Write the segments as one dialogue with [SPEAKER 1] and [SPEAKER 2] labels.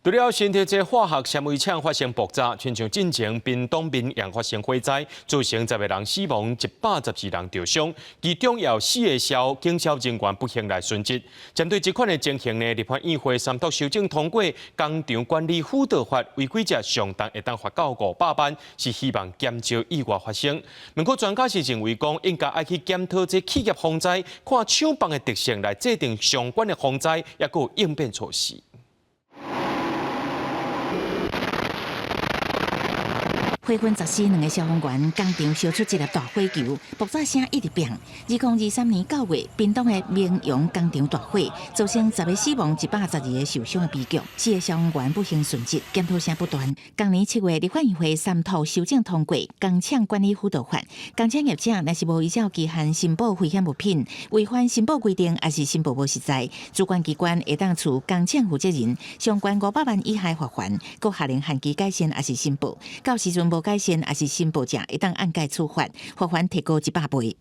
[SPEAKER 1] 除了身体这化学纤维厂发生爆炸，全球进前屏东边也发生火灾，造成10个人死亡，112人受伤，其中有4个警消人员不幸来殉职。针对这款的情形呢，立法院会3读修正通过《工厂管理辅导法》，违规者上重会当罚到500万，是希望减少意外发生。不过专家是认为讲，应该爱去检讨这企业防灾，看厂房的特性来制定相关的防灾也有应变措施。
[SPEAKER 2] 火昏杂死，2个消防员工厂烧出一粒大火球，爆炸声一直变。2023年9月，屏东的明阳工厂大火，造成10个死亡、112个受伤的悲剧，4个消防员不幸殉职，检讨声不断。今年7月，立法院会3读修正通过《工厂管理辅导法》，工厂业者若是无依照期限申报危险物品，违反申报规定，还是申报无实在，主管机关会当处工厂负责人相关500万以下罚款，搁下令限期改善还是申报，到时阵无改善还是申报者，会当按盖处罚，罚款提高100倍。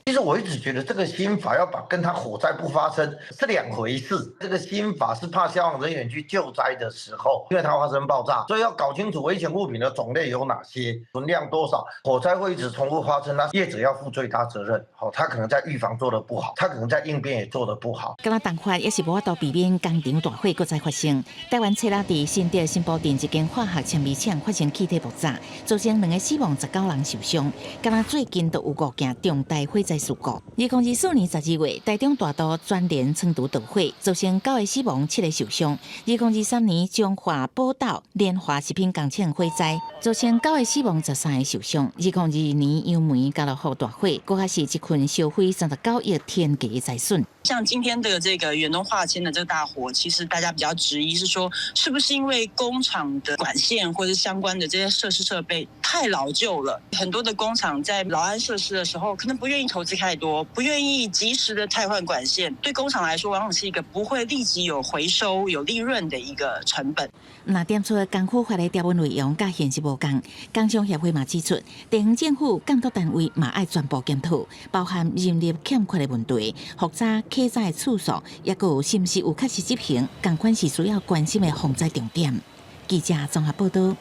[SPEAKER 3] 其实我一直觉得这个新法要把跟它火灾不发生是2回事。这个新法是怕消防人员去救灾的时候，因为它发生爆炸，所以要搞清楚危险物品的种类有哪些，存量多少，火灾会一直重复发生，那业者要负最大责任。他可能在预防做得不好，他可能在应变也做得不好。
[SPEAKER 2] 咁啊，动法也是无法度避免工厂大火搁再发生。台湾车拉伫新店新埔镇一间化学纤维厂发生气体爆炸，造成2个死亡，19人受伤。咁啊，最近都有5件重大火灾事故。2024年12月，台中大道专联仓储导火，造成9个死亡，7个受伤。2023年中华宝岛联华食品工厂火灾，造成9个死亡，13个受伤。2022年杨梅家乐福大火，搁是一群烧毁39亿天价财损。
[SPEAKER 4] 像今天的这个远东化纤的这个大火，其实大家比较质疑是说，是不是因为工厂的管线或者相关的这些设施设备太老旧了？很多的工厂在劳安设施的时候，可能不愿意投资太多，不愿意及时的汰换管线，对工厂来说，往往是一个不会立即有回收、有利润的一个成本。
[SPEAKER 2] 那点出工科法的条文内容，甲现实无共。工商协会嘛指出，地方政府监督单位嘛爱全部检讨，包含人力欠缺的问题、复杂客载的次数，也有是不是有确实执行，同款是需要关心的防灾重点。记者综合报道。